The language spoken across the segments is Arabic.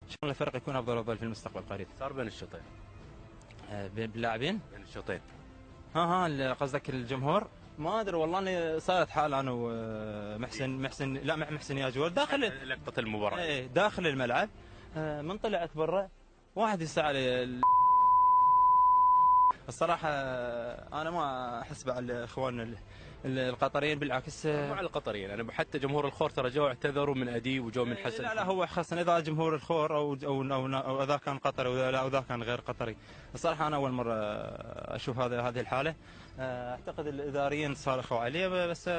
شلون الفرق يكون افضل في المستقبل القريب؟ صار بين الشوطين. باللاعبين؟ بين الشوطين. قصدك الجمهور؟ ما ادري والله، اني صارت حال انا ومحسن لا مع محسن ياجور داخل لقطة المباراة. ايه داخل الملعب. من طلعت برا واحد يسأل الصراحه. انا ما احس على اخواننا القطريين، بالعكس. مو على القطريين، انا حتى جمهور الخور ترى جو اعتذروا من اديب وجو من حسن. لا هو خاصة اذا جمهور الخور او اذا كان قطري او اذا كان غير قطري. الصراحه انا اول مره اشوف هذه الحاله. اعتقد الاداريين صارخوا عليه، بس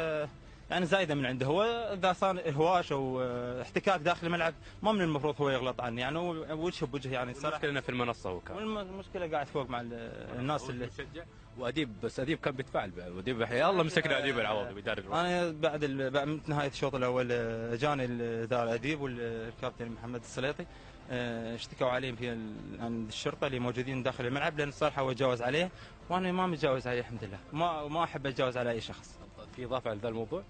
يعني زايده من عنده. هو اذا صار هواش او احتكاك داخل الملعب ما من المفروض هو يغلط عني، يعني وجه بوجه يعني الصراحه. المشكله في المنصه هو كان. والمشكله قاعد فوق مع الناس اللي مشجع واديب، بس اديب كان بيتفاعل. اديب يا الله مسكنا اديب العوضي بيدرب. انا بعد نهايه الشوط الاول جاني الاداره اديب والكابتن محمد السليطي. اشتكوا عليه في عند الشرطه اللي موجودين داخل الملعب، لان الصراحه هو تجاوز عليه وانا ما متجاوز عليه الحمد لله. ما احب اتجاوز على اي شخص. في اضافه على ذا الموضوع؟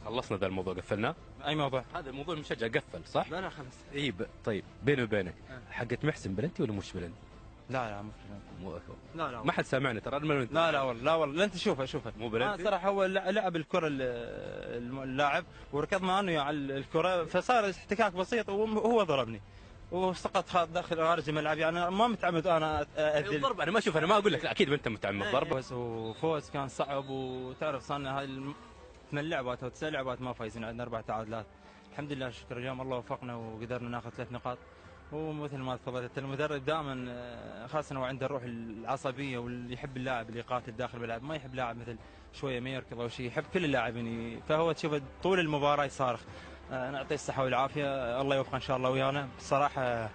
خلصنا ذا الموضوع قفلناه. اي موضوع؟ هذا الموضوع المشجع قفل صح؟ لا خلص. اي طيب بيني وبينك حقت محسن بلنتي ولا مش بلنتي؟ لا لا ما حد سامعني ترى. لا والله لا انت شوفها مو بلنتي. صراحه هو لعب الكره اللاعب وركض معه على الكره، فصار احتكاك بسيط وهو ضربني وسقط داخل خارج الملعب. يعني ما متعمد انا اذل الضرب. انا ما اشوف، انا ما اقول لك اكيد انت متعمد ضرب. وفوز كان صعب، وتعرف صارنا هاي 8 لعبات او 9 لعبات ما فايزين، عندنا 4 تعادلات. الحمد لله شكر اليوم الله وفقنا وقدرنا ناخذ 3 نقاط. ومثل ما تفضلت المدرب دائما خاصه هو عنده الروح العصبيه، واللي يحب اللاعب اللي يقاتل داخل الملعب، ما يحب لاعب مثل شويه ما يركض او شيء، يحب كل اللاعبين. فهو تشوف طول المباراه يصارخ. نعطيه الصحه والعافيه، الله يوفقه ان شاء الله ويانا. بصراحه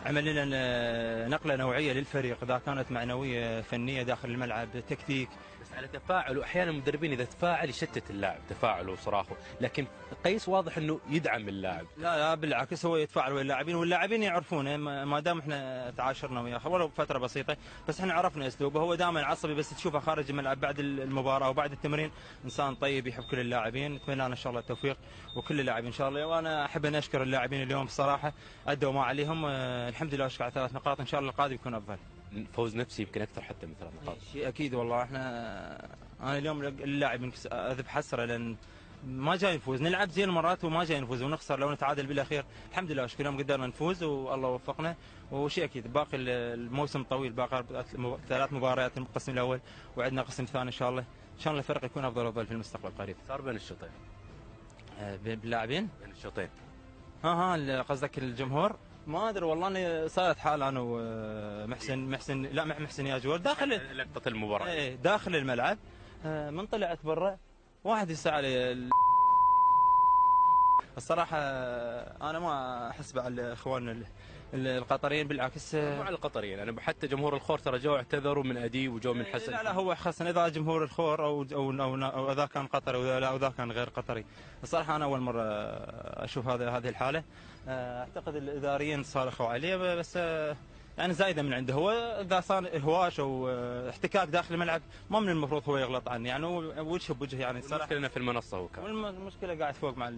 عمل لنا نقله نوعيه للفريق، اذا كانت معنويه فنيه داخل الملعب، تكتيك، بس على تفاعل. واحيانا المدربين اذا تفاعل يشتت اللاعب تفاعله وصراخه، لكن قيس واضح انه يدعم اللاعب. لا بالعكس، هو يتفاعل ويا اللاعبين، واللاعبين يعرفونه. ما دام احنا تعاشرنا وياه ولو فتره بسيطه، بس احنا عرفنا اسلوبه. هو دائما عصبي، بس تشوفه خارج الملعب بعد المباراه وبعد التمرين انسان طيب يحب كل اللاعبين. نتمنى له ان شاء الله التوفيق وكل اللاعبين ان شاء الله. وانا احب ان اشكر اللاعبين اليوم بصراحه ادوا ما عليهم. الحمد لله اشكر على 3 نقاط، ان شاء الله القادم يكون افضل. فوز نفسي يمكن اكثر حتى من 3 نقاط. شيء اكيد والله. انا اليوم اللاعب اذب حسره، لان ما جاي نفوز. نلعب زين مرات وما جاي نفوز ونخسر. لو نتعادل بالاخير الحمد لله اشكر اليوم قدرنا نفوز والله وفقنا. وشيء اكيد باقي الموسم طويل، باقي 3 مباريات القسم الاول وعندنا قسم ثاني ان شاء الله. ان شاء الله الفرق يكون افضل في المستقبل القريب. صار بين الشوطين. باللاعبين؟ بين الشوطين. قصدك الجمهور؟ ما ادري والله، اني صارت حال انا ومحسن لا مع محسن ياجور داخل لقطة المباراة. ايه داخل الملعب. من طلعت برا واحد يسأل الصراحه. انا ما احس على اخواننا القطريين، بالعكس. مو على القطريين، انا حتى جمهور الخور ترى جو اعتذروا من اديب وجو من حسن. لا هو خاصة اذا جمهور الخور او اذا كان قطري او اذا كان غير قطري. الصراحه انا اول مره اشوف هذه الحاله. اعتقد الاداريين صارخوا عليه، بس يعني زايده من عنده. هو اذا صار هواش او احتكاك داخل الملعب ما من المفروض هو يغلط عني، يعني وجه بوجه يعني الصراحه. المشكله في المنصه هو كان. والمشكله قاعد فوق مع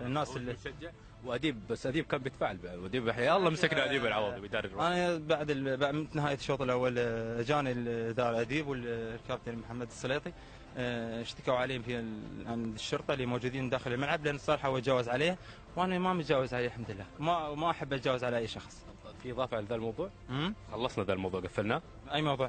الناس اللي مشجع واديب، بس اديب كان بيتفاعل. اديب يا الله مسكنا اديب العوضي بيدرب. انا بعد نهايه الشوط الاول جاني الاداره اديب والكابتن محمد السليطي. اشتكوا عليه في عند الشرطه اللي موجودين داخل الملعب، لان الصراحه هو تجاوز عليه وانا ما متجاوز عليه الحمد لله. ما احب اتجاوز على اي شخص. في اضافه على ذا الموضوع؟ خلصنا ذا الموضوع قفلناه. اي موضوع؟